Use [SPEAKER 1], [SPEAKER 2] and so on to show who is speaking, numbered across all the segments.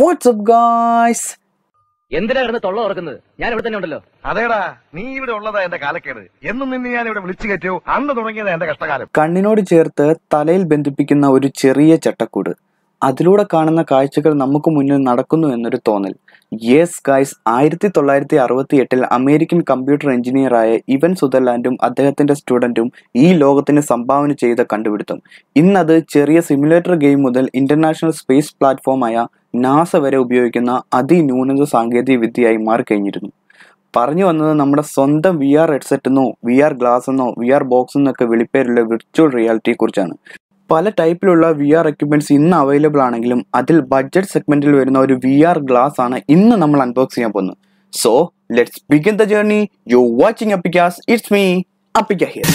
[SPEAKER 1] What's up, guys?
[SPEAKER 2] എന്തിനാ കിടന്ന് തൊള്ള തുറക്കുന്നത്? ഞാൻ ഇവിടെ തന്നെ ഉണ്ടല്ലോ.
[SPEAKER 3] അതേടാ, നീ ഇവിടെ ഉള്ളതാ എന്റെ കാലക്കേട്. എന്നും നിന്നെ ഞാൻ ഇവിടെ വിളിച്ചു കയറ്റോ, അന്ന് തുടങ്ങിയതാ എന്റെ കഷ്ടകാലം.
[SPEAKER 1] കണ്ണിനോട് ചേർത്ത് തലയിൽ ബന്ധിപ്പിക്കുന്ന ഒരു ചെറിയ ചട്ടക്കൂട്, അതിലൂടെ കാണുന്ന കാഴ്ചകൾ നമുക്ക് മുന്നിൽ നടക്കുന്നു എന്നൊരു തോന്നൽ. യെസ് ഗൈസ്, 1968 അമേരിക്കൻ കമ്പ്യൂട്ടർ എഞ്ചിനീയറായ ഇവൻ സുദർലാൻഡും അദ്ദേഹത്തിന്റെ സ്റ്റുഡന്റും ഈ ലോകത്തിന് സംഭാവന ചെയ്ത കണ്ടുപിടുത്തം ഇന്നത് ചെറിയ സിമുലേറ്റർ ഗെയിം മുതൽ ഇന്റർനാഷണൽ സ്പേസ് പ്ലാറ്റ്ഫോമായ നാസ വരെ ഉപയോഗിക്കുന്ന അതിന്യൂനത സാങ്കേതിക വിദ്യയായി മാറിക്കഴിഞ്ഞിരുന്നു. പറഞ്ഞു വന്നത് നമ്മുടെ സ്വന്തം VR ഹെഡ്സെറ്റ് എന്നോ VR ഗ്ലാസ് എന്നോ VR ബോക്സ് എന്നൊക്കെ വിളിപ്പേരുള്ള വിർച്വൽ റിയാലിറ്റിയെ കുറിച്ചാണ്. പല ടൈപ്പിലുള്ള VR എക്യുപ്മെന്റ്സ് ഇന്ന് അവൈലബിൾ ആണെങ്കിലും അതിൽ ബഡ്ജറ്റ് സെഗ്മെന്റിൽ വരുന്ന ഒരു VR ഗ്ലാസ് ആണ് ഇന്ന് നമ്മൾ അൺബോക്സ് ചെയ്യാൻ പോകുന്നത്. So let's begin the journey. You watching APPEKAZZ. It's me APPEKAZZ here.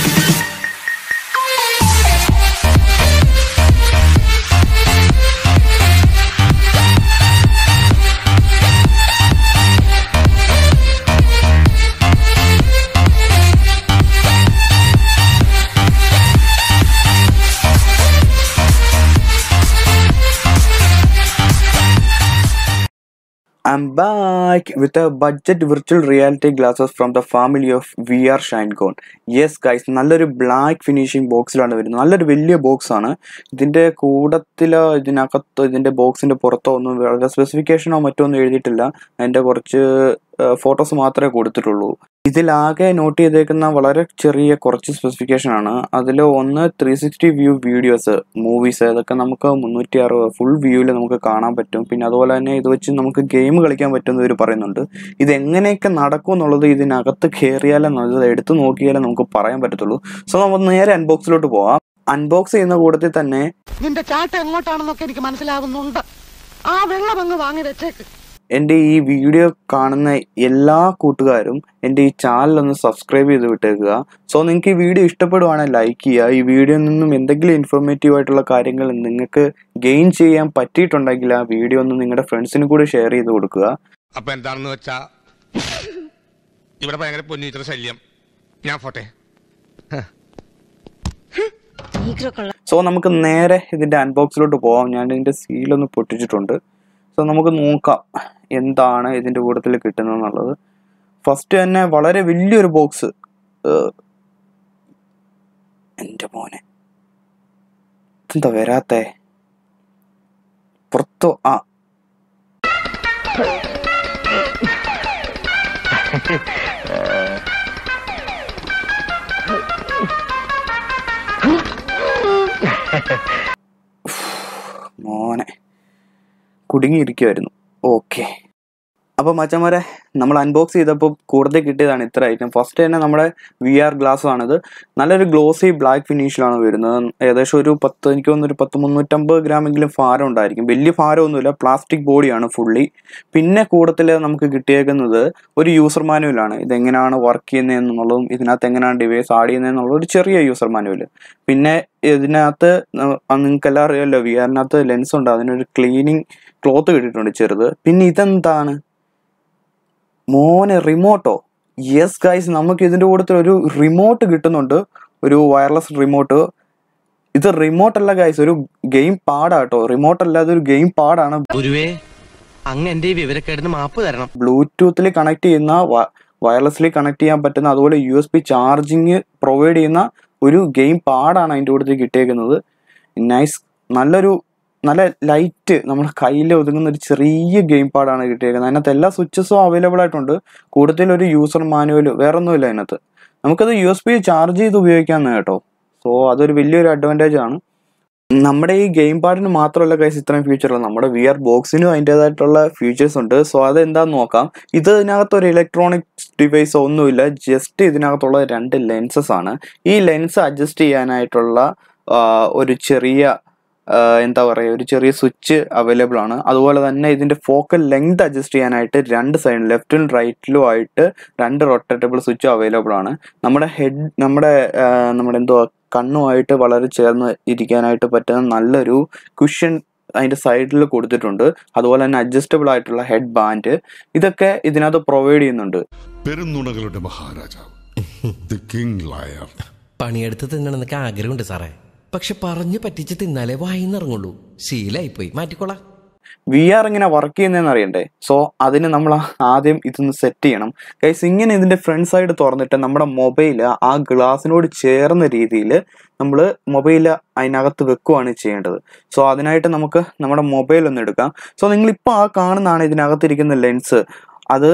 [SPEAKER 1] I'm back with a budget virtual reality glasses from the family of VR ShineCon. Yes guys, നല്ലൊരു black finishing ബോക്സിലാണ് വരുന്നത്. നല്ലൊരു വലിയ box ആണ്. ഇതിന്റെ കൂടത്തിലോ ഇതിനകത്തോ ഇതിന്റെ ബോക്സിന്റെ പുറത്തോ ഒന്നും വേറെ സ്പെസിഫിക്കേഷനോ മറ്റോ ഒന്നും എഴുതിയിട്ടില്ല. അതിന്റെ കുറച്ച് ഫോട്ടോസ് മാത്രമേ കൊടുത്തിട്ടുള്ളൂ. ഇതിലാകെ നോട്ട് ചെയ്തേക്കുന്ന വളരെ ചെറിയ കുറച്ച് സ്പെസിഫിക്കേഷൻ ആണ്. അതിൽ ഒന്ന് 360 വ്യൂ വീഡിയോസ്, മൂവീസ്, അതൊക്കെ നമുക്ക് 360 ഫുൾ വ്യൂവിൽ നമുക്ക് കാണാൻ പറ്റും. പിന്നെ അതുപോലെ തന്നെ ഇത് വെച്ച് നമുക്ക് ഗെയിം കളിക്കാൻ പറ്റുമെന്ന് ഇവർ പറയുന്നുണ്ട്. ഇത് എങ്ങനെയൊക്കെ നടക്കും എന്നുള്ളത് ഇതിനകത്ത് കയറിയാലേ നല്ലത് എടുത്തു നോക്കിയാലേ നമുക്ക് പറയാൻ പറ്റത്തുള്ളൂ. സോ നമുക്ക് നേരെ അൺബോക്സിലോട്ട് പോവാം. അൺബോക്സ് ചെയ്യുന്ന കൂട്ടത്തിൽ തന്നെ
[SPEAKER 4] നിന്റെ ചാട്ട എങ്ങോട്ടാണെന്നൊക്കെ എനിക്ക് മനസ്സിലാകുന്നുണ്ട്. ആ വെള്ളം അങ്ങ് വാങ്ങി വെച്ചേക്ക്.
[SPEAKER 1] എൻ്റെ ഈ വീഡിയോ കാണുന്ന എല്ലാ കൂട്ടുകാരും എൻ്റെ ഈ ചാനലൊന്ന് സബ്സ്ക്രൈബ് ചെയ്ത് വിട്ടേക്കുക. സോ നിങ്ങൾക്ക് ഈ വീഡിയോ ഇഷ്ടപ്പെടുവാണെങ്കിൽ ലൈക്ക് ചെയ്യുക. ഈ വീഡിയോയിൽ നിന്നും എന്തെങ്കിലും ഇൻഫോർമേറ്റീവ് ആയിട്ടുള്ള കാര്യങ്ങൾ നിങ്ങൾക്ക് ഗെയിൻ ചെയ്യാൻ പറ്റിയിട്ടുണ്ടെങ്കിൽ ആ വീഡിയോ ഒന്ന് നിങ്ങളുടെ ഫ്രണ്ട്സിന് കൂടി ഷെയർ ചെയ്ത് കൊടുക്കുക.
[SPEAKER 5] അപ്പൊ എന്താണെന്ന് വെച്ചാ ഇവിടെ ഭയങ്കര പൊന്നീറ്റർ ശല്യം. ഞാൻ പോട്ടെ.
[SPEAKER 1] സോ നമുക്ക് നേരെ ഇതിൻ്റെ അൺബോക്സിലോട്ട് പോവാം. ഞാൻ ഇതിൻ്റെ സീലൊന്ന് പൊട്ടിച്ചിട്ടുണ്ട്. സോ നമുക്ക് നോക്കാം എന്താണ് ഇതിൻ്റെ കൂട്ടത്തിൽ കിട്ടുന്നതെന്നുള്ളത്. ഫസ്റ്റ് തന്നെ വളരെ വലിയൊരു ബോക്സ്. എൻ്റെ മോനെ എന്താ വരാത്തേ? പുറത്തോ? ആ മോനെ കുടുങ്ങിയിരിക്കുമായിരുന്നു. ഓക്കെ, അപ്പോൾ മച്ചന്മാരെ നമ്മൾ അൺബോക്സ് ചെയ്തപ്പോൾ കൂടുതൽ കിട്ടിയതാണ് ഇത്ര ഐറ്റം. ഫസ്റ്റ് തന്നെ നമ്മുടെ VR ഗ്ലാസ് ആണിത്. നല്ലൊരു ഗ്ലോസി ബ്ലാക്ക് ഫിനിഷിലാണ് വരുന്നത്. ഏകദേശം ഒരു എനിക്ക് തോന്നുന്നു ഒരു 350 ഗ്രാമെങ്കിലും ഭാരം ഉണ്ടായിരിക്കും. വലിയ ഭാരമൊന്നുമില്ല, പ്ലാസ്റ്റിക് ബോഡിയാണ് ഫുള്ളി. പിന്നെ കൂടത്തിൽ നമുക്ക് കിട്ടിയേക്കുന്നത് ഒരു യൂസർ മാനുവലാണ്. ഇതെങ്ങനെയാണ് വർക്ക് ചെയ്യുന്നതെന്നുള്ളതും ഇതിനകത്ത് എങ്ങനെയാണ് ഡിവൈസ് ആഡ് ചെയ്യുന്നതെന്നുള്ള ഒരു ചെറിയ യൂസർ മാനുവൽ. പിന്നെ ഇതിനകത്ത് നിങ്ങൾക്ക് എല്ലാം അറിയാമല്ലോ, VRനകത്ത് ലെൻസ് ഉണ്ട്, അതിനൊരു ക്ലീനിങ് ക്ലോത്ത് കിട്ടിയിട്ടുണ്ട് ചെറുത്. പിന്നെ ഇതെന്താണ് മോനെ? റിമോട്ടോ? യെസ് ഗൈസ്, നമുക്ക് ഇതിൻ്റെ കൂട്ടത്തിൽ ഒരു റിമോട്ട് കിട്ടുന്നുണ്ട്, ഒരു വയർലെസ് റിമോട്ട്. ഇത് റിമോട്ട് അല്ല ഗൈസ്, ഒരു ഗെയിം പാഡാട്ടോ. റിമോട്ട് അല്ല, അതൊരു ഗെയിം പാഡാണ്.
[SPEAKER 2] അങ്ങ് വിവരക്കേടിന് മാപ്പ് തരണം.
[SPEAKER 1] ബ്ലൂടൂത്തിൽ കണക്ട് ചെയ്യുന്ന, വയർലെസ്ലി കണക്ട് ചെയ്യാൻ പറ്റുന്ന, അതുപോലെ USB ചാർജിങ് പ്രൊവൈഡ് ചെയ്യുന്ന ഒരു ഗെയിം പാഡാണ് അതിൻ്റെ കൂട്ടത്തിൽ കിട്ടിയേക്കുന്നത്. നൈസ്, നല്ല ലൈറ്റ് നമ്മുടെ കയ്യിൽ ഒതുങ്ങുന്ന ഒരു ചെറിയ ഗെയിം പാഡാണ് കിട്ടിയേക്കുന്നത്. അതിനകത്ത് എല്ലാ സ്വിച്ചസും അവൈലബിൾ ആയിട്ടുണ്ട്. കൂടുതൽ ഒരു യൂസർ മാനുവൽ വേറെ ഒന്നുമില്ല അതിനകത്ത്. നമുക്കത് USB ചാർജ് ചെയ്ത് ഉപയോഗിക്കാമെന്ന് കേട്ടോ. സോ അതൊരു വലിയൊരു അഡ്വാൻറ്റേജ് ആണ്. നമ്മുടെ ഈ ഗെയിം പാഡിന് മാത്രമല്ല കൈസ് ഇത്രയും ഫീച്ചറുള്ളത്, നമ്മുടെ VR ബോക്സിനും അതിൻ്റെതായിട്ടുള്ള ഫീച്ചേഴ്സ് ഉണ്ട്. സോ അതെന്താന്ന് നോക്കാം. ഇതിനകത്തൊരു ഇലക്ട്രോണിക്സ് ഡിവൈസ് ഒന്നുമില്ല, ജസ്റ്റ് ഇതിനകത്തുള്ള 2 ലെൻസസ് ആണ്. ഈ ലെൻസ് അഡ്ജസ്റ്റ് ചെയ്യാനായിട്ടുള്ള ഒരു ചെറിയ ഒരു ചെറിയ സ്വിച്ച് അവൈലബിൾ ആണ്. അതുപോലെ തന്നെ ഇതിൻ്റെ ഫോക്കൽ ലെങ്ത് അഡ്ജസ്റ്റ് ചെയ്യാനായിട്ട് 2 സൈഡിലും ലെഫ്റ്റിലും റൈറ്റിലും ആയിട്ട് 2 റൊട്ടേറ്റബിൾ സ്വിച്ച് അവൈലബിൾ ആണ്. നമ്മുടെ കണ്ണുമായിട്ട് വളരെ ചേർന്ന് ഇരിക്കാനായിട്ട് പറ്റുന്ന നല്ലൊരു കുഷ്യൻ അതിൻ്റെ സൈഡിൽ കൊടുത്തിട്ടുണ്ട്. അതുപോലെ തന്നെ അഡ്ജസ്റ്റബിൾ ആയിട്ടുള്ള ഹെഡ് ബാൻഡ്, ഇതൊക്കെ ഇതിനകത്ത് പ്രൊവൈഡ് ചെയ്യുന്നുണ്ട്.
[SPEAKER 6] പെരുന്നുണകളുടെ മഹാരാജാവ്,
[SPEAKER 7] പണിയെടുത്ത് തിന്നണമെന്നൊക്കെ ആഗ്രഹമുണ്ട് സാറേ, പക്ഷെ പറഞ്ഞു പറ്റിച്ച് തിന്നാലേ വായിന്നിറങ്ങുള്ളൂ. ശീലായിപ്പോയി, മാറ്റിക്കോളാം.
[SPEAKER 1] VR എങ്ങനെ വർക്ക് ചെയ്യുന്നതെന്ന് അറിയണ്ടേ? സോ അതിന് നമ്മൾ ആദ്യം ഇതൊന്ന് സെറ്റ് ചെയ്യണം ഗൈസ്. ഇങ്ങനെ ഇതിൻ്റെ ഫ്രണ്ട് സൈഡ് തുറന്നിട്ട് നമ്മുടെ മൊബൈൽ ആ ഗ്ലാസിനോട് ചേർന്ന രീതിയിൽ നമ്മൾ മൊബൈൽ അതിനകത്ത് വെക്കുകയാണ് ചെയ്യേണ്ടത്. സോ അതിനായിട്ട് നമുക്ക് നമ്മുടെ മൊബൈൽ ഒന്ന് എടുക്കാം. സോ നിങ്ങളിപ്പോൾ ആ കാണുന്നതാണ് ഇതിനകത്തിരിക്കുന്ന ലെൻസ്. അത്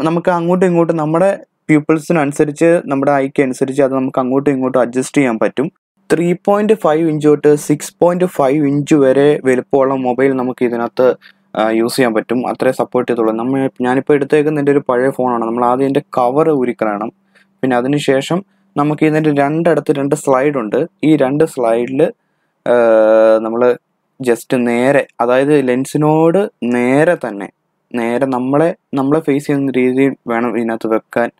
[SPEAKER 1] നമുക്ക് അങ്ങോട്ടും ഇങ്ങോട്ടും നമ്മുടെ പ്യൂപ്പിൾസിനനുസരിച്ച് നമ്മുടെ ഐക്ക് അനുസരിച്ച് അത് നമുക്ക് അങ്ങോട്ടും ഇങ്ങോട്ടും അഡ്ജസ്റ്റ് ചെയ്യാൻ പറ്റും. 3.5 ഇഞ്ച് തൊട്ട് 6.5 ഇഞ്ച് വരെ വലുപ്പമുള്ള മൊബൈൽ നമുക്ക് ഇതിനകത്ത് യൂസ് ചെയ്യാൻ പറ്റും. അത്രേ സപ്പോർട്ട് ചെയ്തുള്ളൂ. ഞാനിപ്പോൾ എടുത്തേക്കുന്ന എൻ്റെ ഒരു പഴയ ഫോണാണ്. നമ്മൾ ആദ്യം ഇതിൻ്റെ കവർ ഊരിക്കളയണം. പിന്നെ അതിനുശേഷം നമുക്ക് ഇതിൻ്റെ രണ്ടിടത്ത് 2 സ്ലൈഡുണ്ട്. ഈ 2 സ്ലൈഡിൽ നമ്മൾ ജസ്റ്റ് നേരെ, അതായത് ലെൻസിനോട് നേരെ തന്നെ നമ്മളെ ഫേസ് ചെയ്യുന്ന രീതിയിൽ വേണം ഇതിനകത്ത് വെക്കാൻ.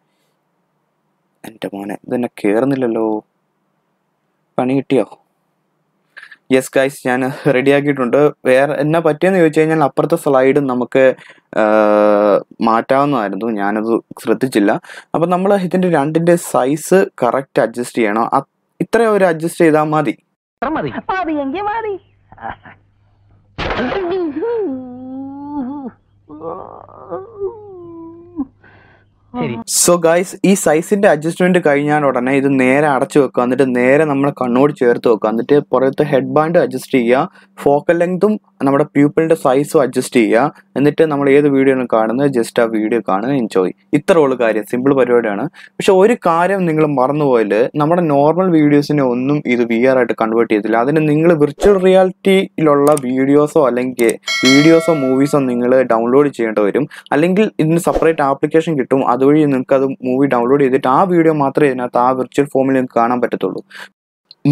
[SPEAKER 1] എൻ്റെ മോനെ ഇതെന്നെ കയറുന്നില്ലല്ലോ, പണി കിട്ടിയോ? യെസ് ഗൈസ്, ഞാൻ റെഡിയാക്കിയിട്ടുണ്ട്. വേറെ എന്നാ പറ്റിയെന്ന് ചോദിച്ചു കഴിഞ്ഞാൽ അപ്പുറത്തെ സ്ലൈഡ് നമുക്ക് മാറ്റാവുന്നതായിരുന്നു, ഞാനത് ശ്രദ്ധിച്ചില്ല. അപ്പം നമ്മൾ ഇതിൻ്റെ രണ്ടിൻ്റെ സൈസ് കറക്റ്റ് അഡ്ജസ്റ്റ് ചെയ്യണം. ഇത്രയും ഒരു അഡ്ജസ്റ്റ് ചെയ്താൽ മതി. സോ ഗൈസ്, ഈ സൈസിന്റെ അഡ്ജസ്റ്റ്മെന്റ് കഴിഞ്ഞാൽ ഉടനെ ഇത് നേരെ അടച്ചു വെക്കുക. എന്നിട്ട് നേരെ നമ്മൾ കണ്ണോട് ചേർത്ത് വെക്കുക. എന്നിട്ട് പുറത്തെ ഹെഡ് ബാൻഡ് അഡ്ജസ്റ്റ് ചെയ്യുക. ഫോക്കൽ ലെങ്തും നമ്മുടെ പ്യൂപ്പിളിന്റെ സൈസും അഡ്ജസ്റ്റ് ചെയ്യുക. എന്നിട്ട് നമ്മൾ ഏത് വീഡിയോ ആണ് കാണുന്നത് ജസ്റ്റ് ആ വീഡിയോ കാണുക, എൻജോയ്. ഇത്ര ഉള്ള കാര്യം, സിമ്പിൾ പരിപാടിയാണ്. പക്ഷെ ഒരു കാര്യം നിങ്ങൾ മറന്നുപോയാൽ, നമ്മുടെ നോർമൽ വീഡിയോസിനെ ഒന്നും ഇത് VR ആയിട്ട് കൺവേർട്ട് ചെയ്തില്ല. അതിന് നിങ്ങൾ വിർച്വൽ റിയാലിറ്റിയിലുള്ള വീഡിയോസോ അല്ലെങ്കിൽ മൂവീസോ നിങ്ങൾ ഡൗൺലോഡ് ചെയ്യേണ്ടി വരും. അല്ലെങ്കിൽ ഇതിന് സെപ്പറേറ്റ് ആപ്ലിക്കേഷൻ കിട്ടും. അതുവഴി നിങ്ങൾക്ക് അത് മൂവി ഡൗൺലോഡ് ചെയ്തിട്ട് ആ വീഡിയോ മാത്രമേ ഇതിനകത്ത് ആ വിർച്വൽ ഫോമിൽ നിങ്ങൾക്ക് കാണാൻ പറ്റത്തുള്ളൂ.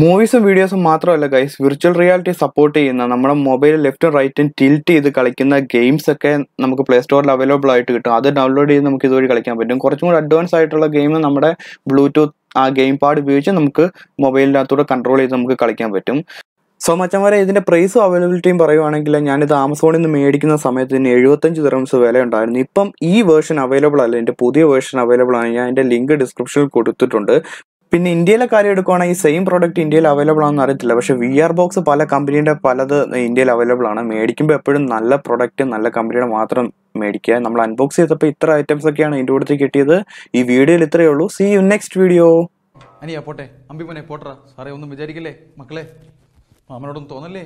[SPEAKER 1] മൂവീസും വീഡിയോസും മാത്രമല്ല ഗൈസ്, വിർച്വൽ റിയാലിറ്റി സപ്പോർട്ട് ചെയ്യുന്ന നമ്മുടെ മൊബൈൽ ലെഫ്റ്റും റൈറ്റും ടിൽറ്റ് ചെയ്ത് കളിക്കുന്ന ഗെയിംസ് ഒക്കെ നമുക്ക് പ്ലേ സ്റ്റോറിൽ അവൈലബിൾ ആയിട്ട് കിട്ടും. അത് ഡൗൺലോഡ് ചെയ്ത് നമുക്ക് ഇതുവഴി കളിക്കാൻ പറ്റും. കുറച്ചും കൂടി അഡ്വാൻസ് ആയിട്ടുള്ള ഗെയിം നമ്മുടെ ബ്ലൂടൂത്ത് ആ ഗെയിം പാഡ് ഉപയോഗിച്ച് നമുക്ക് മൊബൈലിനകത്തൂടെ കൺട്രോൾ ചെയ്ത് നമുക്ക് കളിക്കാൻ പറ്റും. സോ മച്ചന്മാരെ, ഇതിൻ്റെ പ്രൈസും അവൈലബിലിറ്റിയും പറയുവാണെങ്കിൽ, ഞാനിത് ആമസോണിൽ നിന്ന് മേടിക്കുന്ന സമയത്ത് ഇതിന് 75 ദിർഹംസ് വില ഉണ്ടായിരുന്നു. ഇപ്പം ഈ വേർഷൻ അവൈലബിൾ അല്ല, എൻ്റെ പുതിയ വേർഷൻ അവൈലബിൾ ആണ്. ഞാൻ എൻ്റെ ലിങ്ക് ഡിസ്ക്രിപ്ഷനിൽ കൊടുത്തിട്ടുണ്ട്. പിന്നെ ഇന്ത്യയിലെ കാര്യം എടുക്കുകയാണെങ്കിൽ സെയിം പ്രോഡക്റ്റ് ഇന്ത്യയിൽ അവൈലബിൾ ആണെന്ന് അറിയത്തില്ല. പക്ഷേ VR ബോക്സ് പല കമ്പനീൻ്റെ പലത് ഇന്ത്യയിൽ അവൈലബിൾ ആണ്. മേടിക്കുമ്പോൾ എപ്പോഴും നല്ല പ്രോഡക്റ്റ് നല്ല കമ്പനിയുടെ മാത്രം മേടിക്കുക. നമ്മൾ അൺബോക്സ് ചെയ്തപ്പോൾ ഇത്ര ഐറ്റംസ് ഒക്കെയാണ് ഇതിൻ്റെ കൂടെ കിട്ടിയത്. ഈ വീഡിയോയിൽ ഇത്രയേ ഉള്ളൂ. See you next video.
[SPEAKER 7] അനിയാ പോട്ടെ, അമ്പിമോനെ പോട്ടറാ. സാറേ ഒന്നും വിചാരിക്കില്ലേ മക്കളെ, മാമനോടൊന്നും തോന്നല്ലേ?